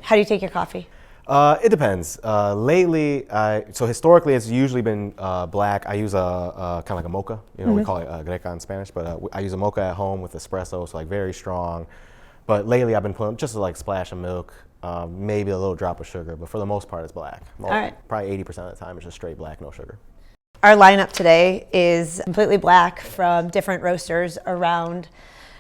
How do you take your coffee? It depends. Lately, so historically, it's usually been black. I use a kind of like a mocha. We call it greca in Spanish, but I use a mocha at home with espresso, so like very strong. But lately, I've been putting just like splash of milk, maybe a little drop of sugar, but for the most part, it's black. All right. Probably 80% of the time, it's just straight black, no sugar. Our lineup today is completely black from different roasters around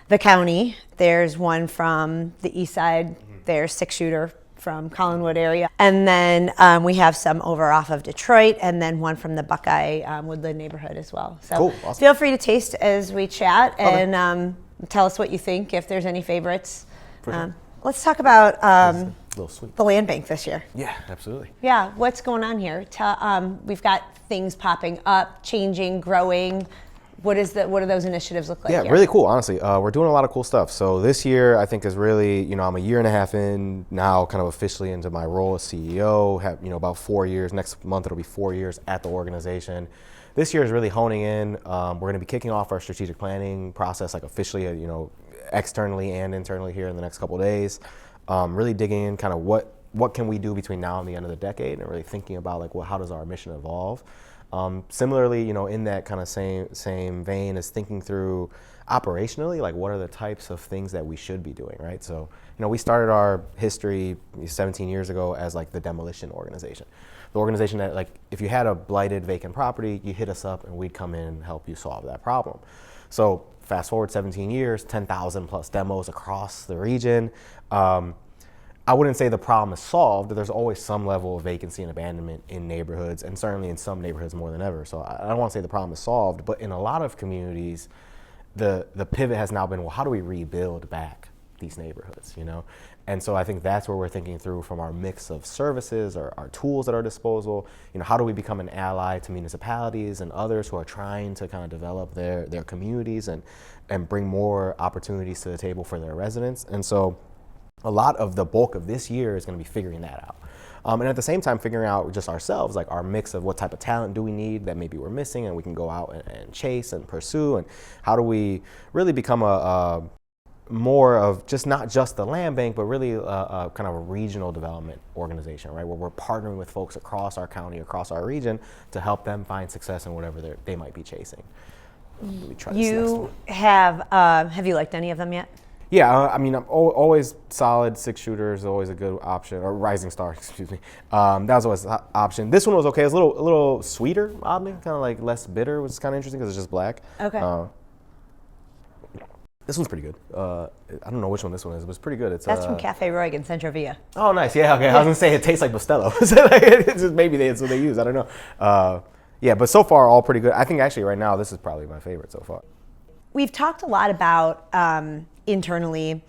the county. There's one from the east side. There's Six Shooter from Collinwood area. And then we have some over off of Detroit, and then one from the Buckeye Woodland neighborhood as well. So cool. Awesome. Feel free to taste as we chat, Okay. and tell us what you think, if there's any favorites. For sure. Let's talk about A little sweet. the land bank this year. Yeah, absolutely. Yeah, what's going on here? We've got things popping up, changing, growing. What do those initiatives look like? Yeah, here? really cool, honestly. We're doing a lot of cool stuff. So this year, I think is really, I'm a year and a half in now, kind of officially into my role as CEO. Have, about 4 years. Next month, it'll be 4 years at the organization. This year is really honing in. We're going to be kicking off our strategic planning process, like officially, externally and internally here in the next couple of days. Really digging in kind of what can we do between now and the end of the decade, and really thinking about like, well, how does our mission evolve? Similarly, in that kind of same vein as thinking through operationally, like what are the types of things that we should be doing, right? So, we started our history 17 years ago as like the demolition organization. The organization that, like, if you had a blighted vacant property, you hit us up and we'd come in and help you solve that problem. So fast forward 17 years, 10,000 plus demos across the region. I wouldn't say the problem is solved. There's always some level of vacancy and abandonment in neighborhoods, and certainly in some neighborhoods more than ever. So I don't want to say the problem is solved, but in a lot of communities, the pivot has now been, well, how do we rebuild back these neighborhoods, And so I think that's where we're thinking through from our mix of services or our tools at our disposal. How do we become an ally to municipalities and others who are trying to kind of develop their communities and bring more opportunities to the table for their residents? And so a lot of the bulk of this year is going to be figuring that out. And at the same time, figuring out just ourselves, like our mix of what type of talent do we need that maybe we're missing and we can go out and chase and pursue, and how do we really become a more of not just the land bank, but really a kind of a regional development organization, right? Where we're partnering with folks across our county, across our region, to help them find success in whatever they might be chasing. Let me try this next one. Have you liked any of them yet? Yeah, I'm always solid. Six Shooter is always a good option, or Rising Star, excuse me. That was always an option. This one was okay. It was a little sweeter, oddly, kind of like less bitter, which is kind of interesting because it's just black. Okay. This one's pretty good. I don't know which one this one is, but it's pretty good. That's from Cafe Roig in Centro Villa. Oh, nice. Yeah, okay. I was going to say it tastes like Bustelo. It's just maybe that's what they use. I don't know. Yeah, but so far, all pretty good. I think actually right now, this is probably my favorite so far. We've talked a lot about internally.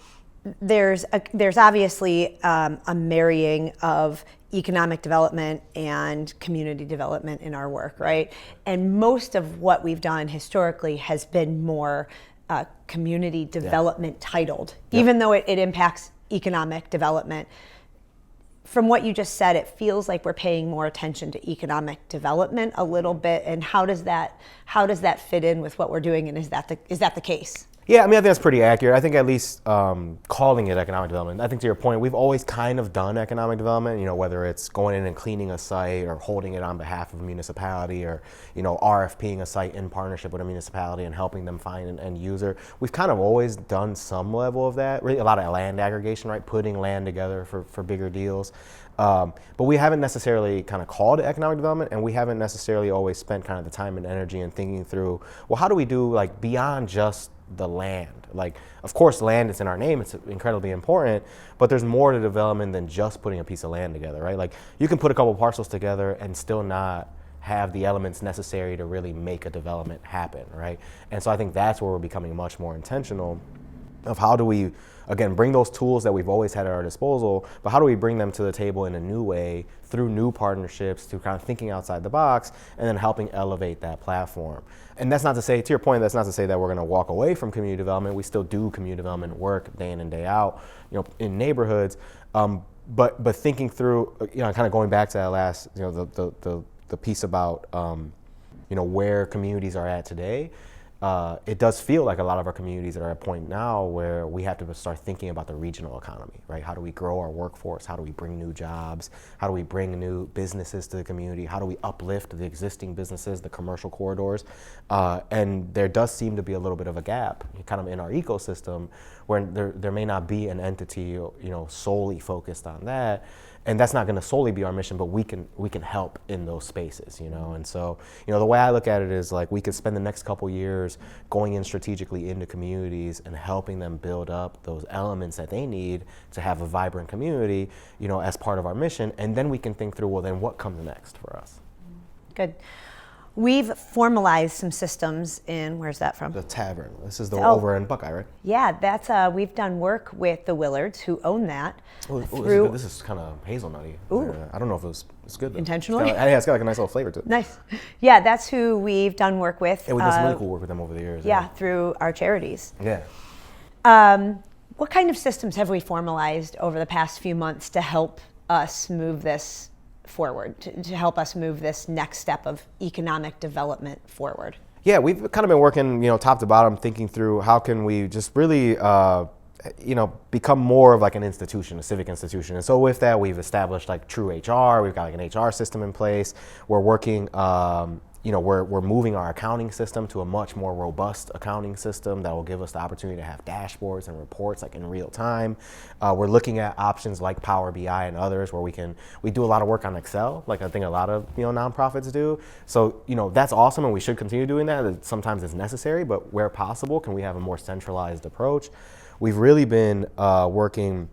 There's obviously a marrying of economic development and community development in our work, right? And most of what we've done historically has been more community development titled, even though it impacts economic development. From what you just said, it feels like we're paying more attention to economic development a little bit. And how does that fit in with what we're doing? And is that the case? Yeah, I think that's pretty accurate. I think at least calling it economic development. I think to your point, we've always kind of done economic development, whether it's going in and cleaning a site or holding it on behalf of a municipality, or, RFPing a site in partnership with a municipality and helping them find an end user. We've kind of always done some level of that, really a lot of land aggregation, right? Putting land together for bigger deals. But we haven't necessarily kind of called it economic development, and we haven't necessarily always spent kind of the time and energy in thinking through, well, how do we do like beyond just the land? Like, of course, land is in our name, it's incredibly important, but there's more to development than just putting a piece of land together, right? Like, you can put a couple parcels together and still not have the elements necessary to really make a development happen, right? And so I think that's where we're becoming much more intentional of how do we, again, bring those tools that we've always had at our disposal, but how do we bring them to the table in a new way through new partnerships, through kind of thinking outside the box, and then helping elevate that platform. And that's not to say, to your point, that's not to say that we're going to walk away from community development. We still do community development work day in and day out, in neighborhoods. But thinking through, kind of going back to that last, the piece about, where communities are at today. it does feel like a lot of our communities are at a point now where we have to start thinking about the regional economy, right? How do we grow our workforce? How do we bring new jobs? How do we bring new businesses to the community? How do we uplift the existing businesses, the commercial corridors? And there does seem to be a little bit of a gap kind of in our ecosystem where there may not be an entity, solely focused on that. And that's not going to solely be our mission, but we can help in those spaces, And so, the way I look at it is like we could spend the next couple years going in strategically into communities and helping them build up those elements that they need to have a vibrant community, as part of our mission. And then we can think through, well, then what comes next for us? Good. We've formalized some systems in, where's that from? The Tavern. This is over in Buckeye, right? Yeah, that's we've done work with the Willards, who own that. This is kind of hazelnutty. I don't know if it's good though. Intentionally? It's got like a nice little flavor to it. Nice. Yeah, that's who we've done work with. Yeah, we've done some really cool work with them over the years. Yeah, through our charities. Yeah. What kind of systems have we formalized over the past few months to help us move this forward, to help us move this next step of economic development forward? Yeah, we've kind of been working, top to bottom, thinking through how can we just really, become more of like an institution, a civic institution. And so with that, we've established like true HR. We've got like an HR system in place. We're working, we're moving our accounting system to a much more robust accounting system that will give us the opportunity to have dashboards and reports like in real time. We're looking at options like Power BI and others where we do a lot of work on Excel, like I think a lot of nonprofits do. So that's awesome, and we should continue doing that. Sometimes it's necessary, but where possible, can we have a more centralized approach? We've really been working.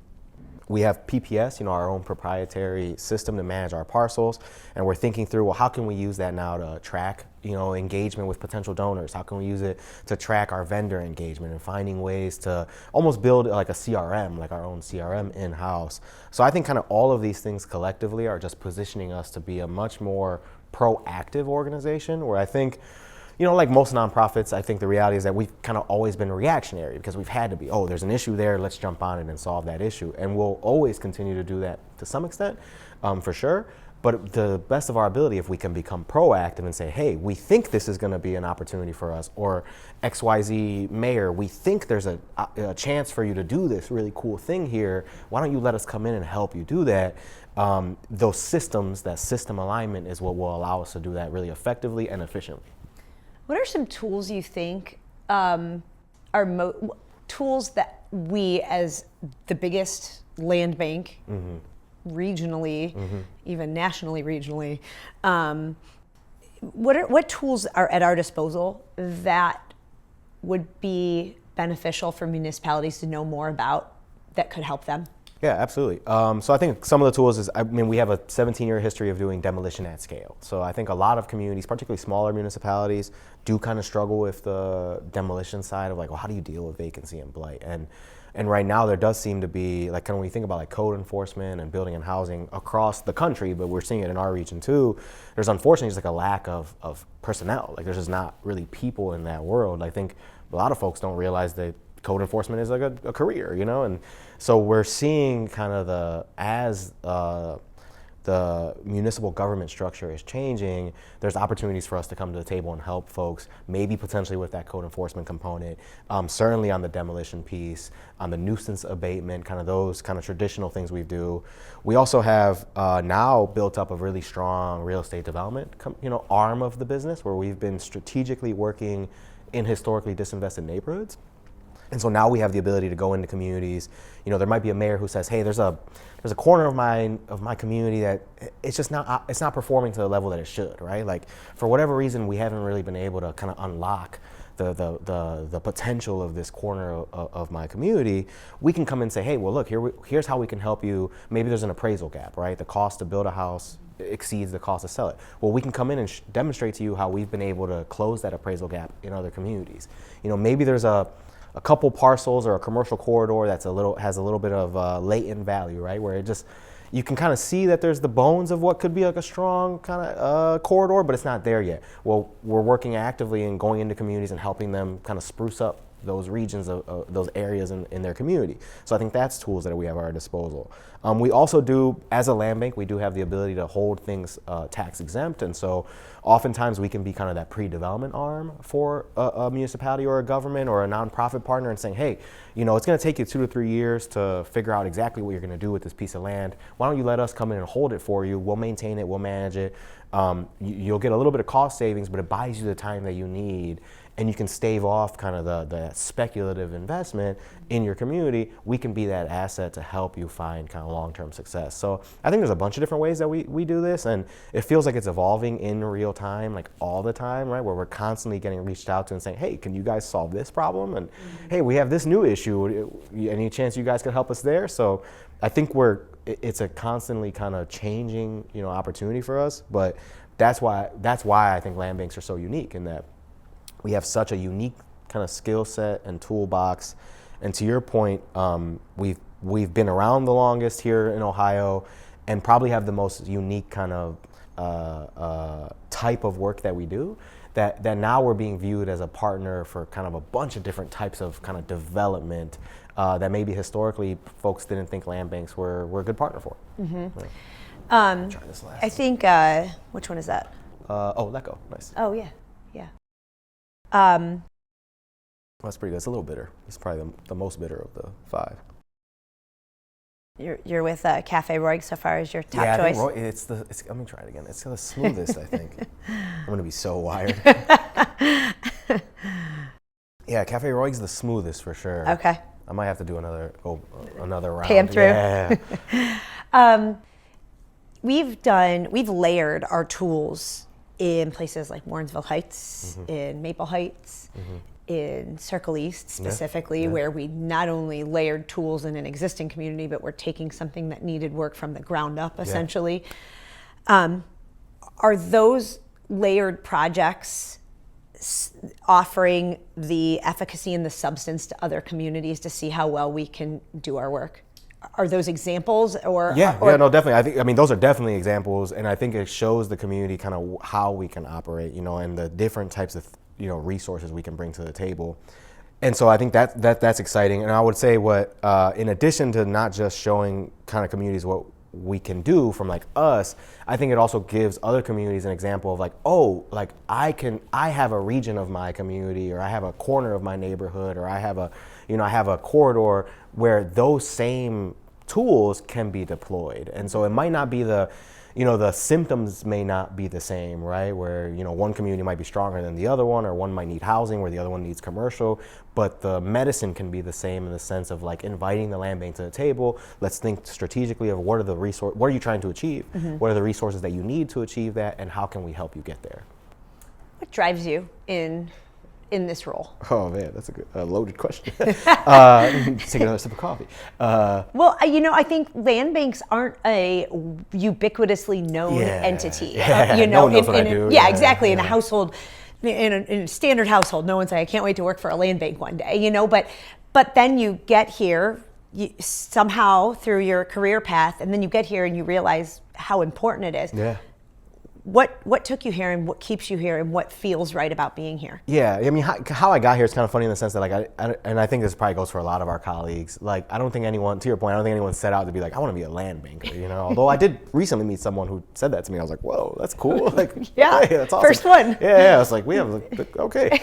We have PPS, our own proprietary system to manage our parcels, and we're thinking through, well, how can we use that now to track, engagement with potential donors? How can we use it to track our vendor engagement and finding ways to almost build like a CRM, like our own CRM in-house? So I think kind of all of these things collectively are just positioning us to be a much more proactive organization, where I think, like most nonprofits, I think the reality is that we've kind of always been reactionary because we've had to be, there's an issue there, let's jump on it and solve that issue. And we'll always continue to do that to some extent, for sure. But the best of our ability, if we can become proactive and say, hey, we think this is going to be an opportunity for us, or XYZ mayor, we think there's a chance for you to do this really cool thing here. Why don't you let us come in and help you do that? Those systems, that system alignment is what will allow us to do that really effectively and efficiently. What are some tools you think are tools that we, as the biggest land bank, regionally, even nationally, regionally, what tools are at our disposal that would be beneficial for municipalities to know more about that could help them? Yeah, absolutely. So I think some of the tools is, we have a 17-year history of doing demolition at scale. So I think a lot of communities, particularly smaller municipalities, do kind of struggle with the demolition side of like, well, how do you deal with vacancy and blight? And right now there does seem to be, like kind of when you think about like code enforcement and building and housing across the country, but we're seeing it in our region too, there's unfortunately just like a lack of personnel. Like there's just not really people in that world. I think a lot of folks don't realize that code enforcement is like a career, and so we're seeing kind of as the municipal government structure is changing, there's opportunities for us to come to the table and help folks, maybe potentially with that code enforcement component, certainly on the demolition piece, on the nuisance abatement, kind of those kind of traditional things we do. We also have now built up a really strong real estate development, arm of the business, where we've been strategically working in historically disinvested neighborhoods. And so now we have the ability to go into communities. There might be a mayor who says, hey, there's a corner of my community that it's not performing to the level that it should, right? Like for whatever reason, we haven't really been able to kind of unlock the potential of this corner of my community. We can come and say, hey, well, look, here's how we can help you. Maybe there's an appraisal gap, right? The cost to build a house exceeds the cost to sell it. Well, we can come in and demonstrate to you how we've been able to close that appraisal gap in other communities. Maybe there's a couple parcels or a commercial corridor that's has a little bit of latent value, right? Where you can kind of see that there's the bones of what could be like a strong kind of corridor, but it's not there yet. Well, we're working actively and going into communities and helping them kind of spruce up those regions of those areas in their community. So I think that's tools that we have at our disposal. We also do, as a land bank, we do have the ability to hold things tax exempt, and so oftentimes we can be kind of that pre-development arm for a municipality or a government or a nonprofit partner, and saying, hey, it's going to take you 2 to 3 years to figure out exactly what you're going to do with this piece of land. Why don't you let us come in and hold it for you? We'll maintain it, we'll manage it. You'll get a little bit of cost savings, but it buys you the time that you need, and you can stave off kind of the speculative investment in your community. We can be that asset to help you find kind of long-term success. So I think there's a bunch of different ways that we do this, and it feels like it's evolving in real time, like all the time, right? Where we're constantly getting reached out to and saying, hey, can you guys solve this problem? And hey, we have this new issue. Any chance you guys could help us there? So I think it's a constantly kind of changing, opportunity for us, but that's why I think land banks are so unique, in that we have such a unique kind of skill set and toolbox. And to your point, we've been around the longest here in Ohio, and probably have the most unique kind of type of work that we do, that now we're being viewed as a partner for kind of a bunch of different types of kind of development that maybe historically folks didn't think land banks were a good partner for. Mm-hmm. Right. Try this last I think, which one is that? Let go. Nice. Oh, yeah. That's pretty good. It's a little bitter. It's probably the most bitter of the 5. You're with Cafe Roig so far as your top yeah, choice? I think let me try it again. It's the smoothest, I think. I'm going to be so wired. Yeah, Cafe Roig's the smoothest for sure. Okay. I might have to do another round. Pan through. Yeah. We've layered our tools in places like Warrensville Heights, in Maple Heights, in Circle East specifically, where we not only layered tools in an existing community, but we're taking something that needed work from the ground up, essentially. Are those layered projects offering the efficacy and the substance to other communities to see how well we can do our work? Are those examples, or no, definitely. I mean, those are definitely examples, and I think it shows the community kind of how we can operate, and the different types of resources we can bring to the table. And so I think that's exciting. And I would say what, in addition to not just showing kind of communities what we can do from like us, I think it also gives other communities an example of like, oh, like I have a region of my community, or I have a corner of my neighborhood, or I have a corridor where those same tools can be deployed. And so it might not be the symptoms may not be the same, right? Where, one community might be stronger than the other one, or one might need housing where the other one needs commercial, but the medicine can be the same in the sense of like inviting the land bank to the table. Let's think strategically of what are you trying to achieve? What are the resources that you need to achieve that, and how can we help you get there? What drives you in this role? Oh man, that's a loaded question. Take another sip of coffee. Well, I think land banks aren't a ubiquitously known entity. No one knows what I do. Yeah, exactly. In a household, in a standard household, no one's like, I can't wait to work for a land bank one day. But then you get here somehow through your career path, and then you get here and you realize how important it is. Yeah. What took you here, and what keeps you here, and what feels right about being here? Yeah, I mean, how I got here is kind of funny in the sense that, like, I think this probably goes for a lot of our colleagues. Like, I don't think anyone, to your point, I don't think anyone set out to be like, I want to be a land banker, Although I did recently meet someone who said that to me. I was like, whoa, that's cool. Like, yeah, hey, that's awesome. First one. Yeah, it's like, okay.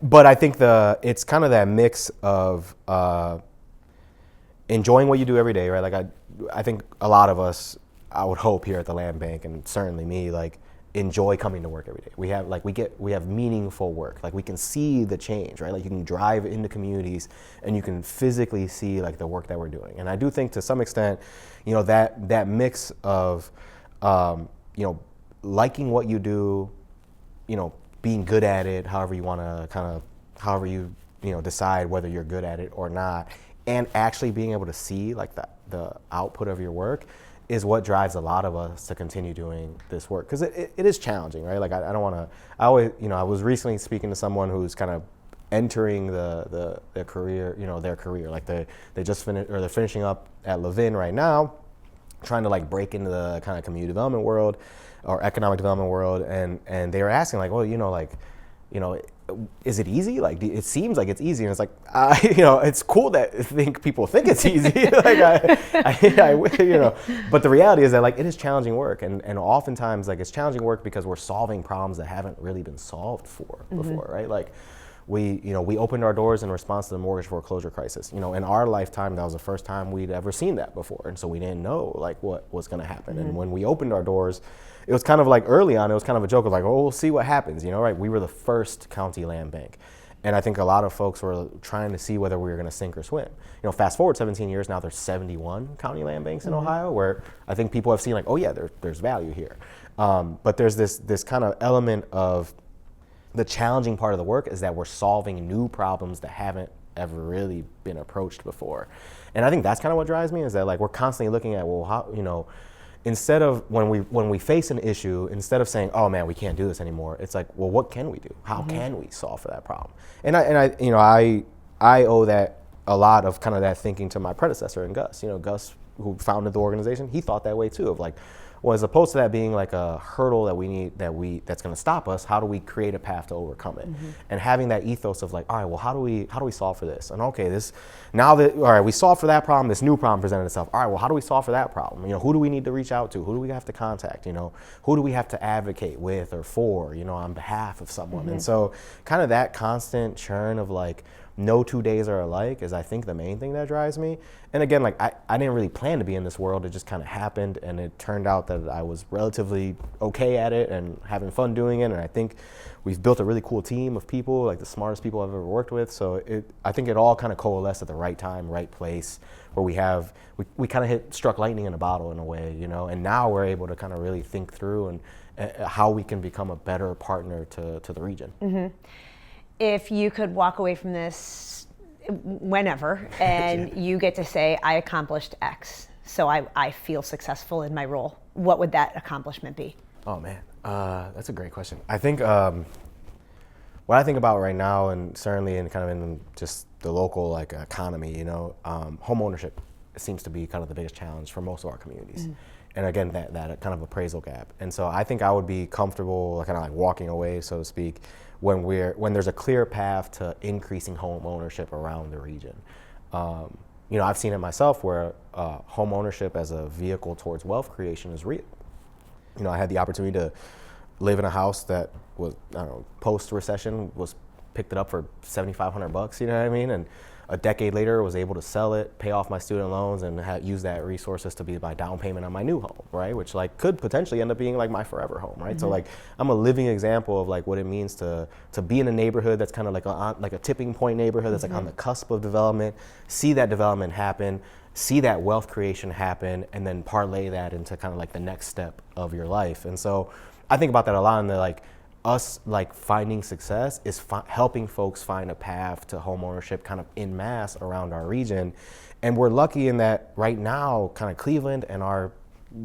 But I think it's kind of that mix of enjoying what you do every day, right? Like, I think a lot of us, I would hope here at the land bank, and certainly me, like, enjoy coming to work every day. We have meaningful work. Like, we can see the change, right? Like, you can drive into communities and you can physically see like the work that we're doing. And I do think to some extent, that mix of, liking what you do, being good at it, however you want to however you decide whether you're good at it or not, and actually being able to see like the output of your work is what drives a lot of us to continue doing this work, because it is challenging, right? Like, I don't want to. I always, I was recently speaking to someone who's kind of entering their career, like they just finished, or they're finishing up at Levin right now, trying to like break into the kind of community development world or economic development world, and they were asking like, well, is it easy? Like, it seems like it's easy, and it's like, it's cool that people think it's easy. But the reality is that like it is challenging work, and oftentimes like it's challenging work because we're solving problems that haven't really been solved before, right? Like, we opened our doors in response to the mortgage foreclosure crisis. In our lifetime, that was the first time we'd ever seen that before, and so we didn't know like what was going to happen. And when we opened our doors, it was kind of like early on, it was kind of a joke of like, oh, we'll see what happens, right? We were the first county land bank. And I think a lot of folks were trying to see whether we were going to sink or swim. Fast forward 17 years, now there's 71 county land banks in Ohio, where I think people have seen like, oh yeah, there's value here. But there's this kind of element of the challenging part of the work is that we're solving new problems that haven't ever really been approached before. And I think that's kind of what drives me, is that like we're constantly looking at, well, how, instead of when we face an issue, instead of saying, oh man, we can't do this anymore, it's like, well, what can we do? How can we solve for that problem? And I owe that a lot of kind of that thinking to my predecessor and Gus. Gus, who founded the organization, he thought that way too, of like, well, as opposed to that being like a hurdle that we need, that's going to stop us, how do we create a path to overcome it? And having that ethos of like, all right, well, how do we solve for this? And okay, all right, we solved for that problem, this new problem presented itself. All right, well, how do we solve for that problem? Who do we need to reach out to? Who do we have to contact? Who do we have to advocate with or for, on behalf of someone? And so kind of that constant churn of like, no 2 days are alike is, I think, the main thing that drives me. And again, like I didn't really plan to be in this world. It just kind of happened, and it turned out that I was relatively okay at it and having fun doing it. And I think we've built a really cool team of people, like the smartest people I've ever worked with. So I think it all kind of coalesced at the right time, right place, where we kind of struck lightning in a bottle in a way, and now we're able to kind of really think through and how we can become a better partner to the region. If you could walk away from this whenever and you get to say, I accomplished X, so I feel successful in my role, what would that accomplishment be? Oh man, that's a great question. I think what I think about right now, and certainly in kind of in just the local like economy, home ownership seems to be kind of the biggest challenge for most of our communities. And again, that kind of appraisal gap. And so I think I would be comfortable kind of like walking away, so to speak, when there's a clear path to increasing home ownership around the region. I've seen it myself where home ownership as a vehicle towards wealth creation is real. I had the opportunity to live in a house that was, post-recession picked it up for $7,500, you know what I mean? And a decade later was able to sell it, pay off my student loans, and use that resources to be my down payment on my new home, right? Which like could potentially end up being like my forever home, right? So like I'm a living example of like what it means to be in a neighborhood that's kind of like a tipping point neighborhood that's like on the cusp of development, see that development happen, see that wealth creation happen, and then parlay that into kind of like the next step of your life. And so I think about that a lot, and like us like finding success is helping folks find a path to home ownership kind of en masse around our region. And we're lucky in that right now kind of Cleveland and our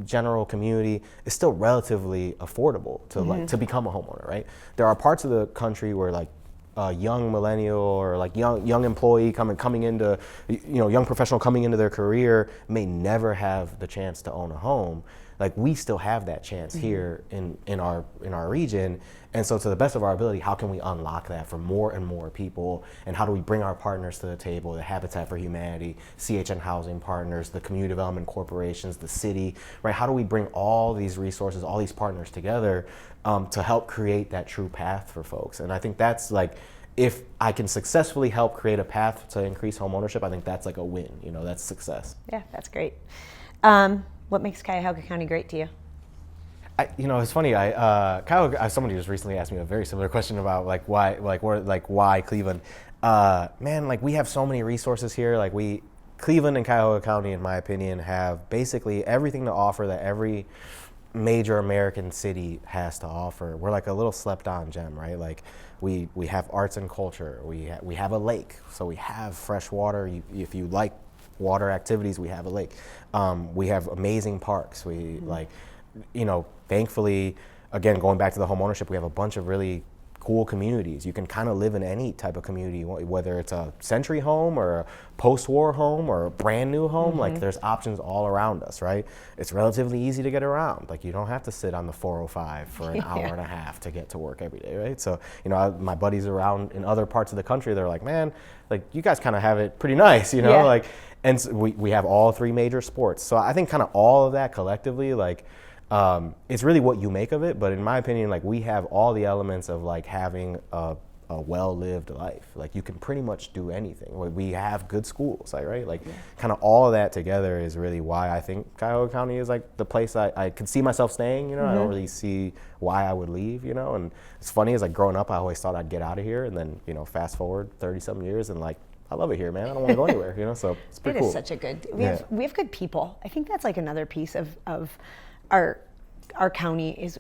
general community is still relatively affordable to like to become a homeowner, right? There are parts of the country where like a young millennial or like young employee coming into, young professional coming into their career may never have the chance to own a home. Like we still have that chance here in our region. And so to the best of our ability, how can we unlock that for more and more people? And how do we bring our partners to the table, the Habitat for Humanity, CHN Housing Partners, the community development corporations, the city, right? How do we bring all these resources, all these partners together to help create that true path for folks? And I think that's like, if I can successfully help create a path to increase home ownership, I think that's like a win, that's success. Yeah, that's great. What makes Cuyahoga County great to you? It's funny. Somebody just recently asked me a very similar question about why Cleveland. Man, like we have so many resources here. Like Cleveland and Cuyahoga County, in my opinion, have basically everything to offer that every major American city has to offer. We're like a little slept-on gem, right? Like we have arts and culture. We have a lake, so we have fresh water. If you like water activities, we have a lake. We have amazing parks. We thankfully, again, going back to the home ownership, we have a bunch of really cool communities. You can kind of live in any type of community, whether it's a century home or a post-war home or a brand new home. Like there's options all around us, right? It's relatively easy to get around. Like you don't have to sit on the 405 for an hour and a half to get to work every day, right? So, you know, my buddies around in other parts of the country, they're like, man, like you guys kind of have it pretty nice, you know? Like, and so we have all 3 major sports. So I think kind of all of that collectively, like, it's really what you make of it, but in my opinion, like we have all the elements of like having a well-lived life. Like you can pretty much do anything. We have good schools, like, right? Like kind of all of that together is really why I think Cuyahoga County is like the place I could see myself staying, you know. I don't really see why I would leave, you know. And it's funny, is like growing up, I always thought I'd get out of here, and then, you know, fast forward 30-something years and like, I love it here, man. I don't want to go anywhere, you know. So it's pretty cool. It is such a good. We have good people. I think that's like another piece of our county is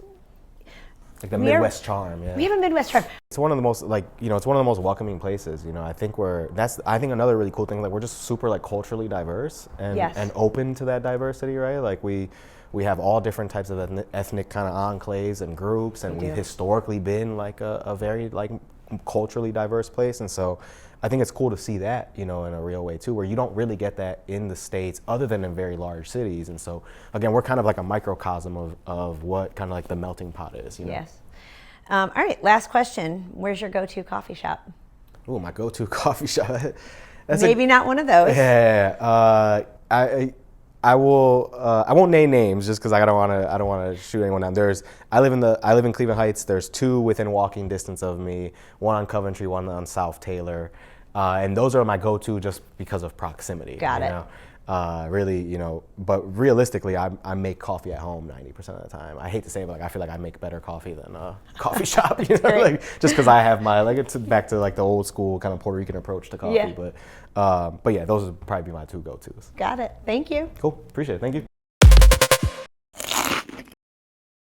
like the Midwest charm. Yeah, we have a Midwest charm. It's one of the most, like, you know, it's one of the most welcoming places. You know, I think I think another really cool thing, like we're just super like culturally diverse and open to that diversity, right? Like we have all different types of ethnic kind of enclaves and groups, and we've historically been like a very like culturally diverse place, and so I think it's cool to see that, you know, in a real way too, where you don't really get that in the States other than in very large cities. And so again, we're kind of like a microcosm of what kind of like the melting pot is, you know. Yes. All right, last question. Where's your go-to coffee shop? Ooh, my go-to coffee shop. Maybe not one of those. Yeah. I won't name names just because I don't want to shoot anyone down. I live in Cleveland Heights. There's 2 within walking distance of me. One on Coventry, one on South Taylor, and those are my go-to just because of proximity. Got it. Know? Really, you know, but realistically, I make coffee at home 90% of the time. I hate to say it, but like I feel like I make better coffee than a coffee shop, you know, like just because I have my, like, it's back to like the old school kind of Puerto Rican approach to coffee. But yeah, those would probably be my 2 go-tos. Got it. Thank you. Cool. Appreciate it. Thank you.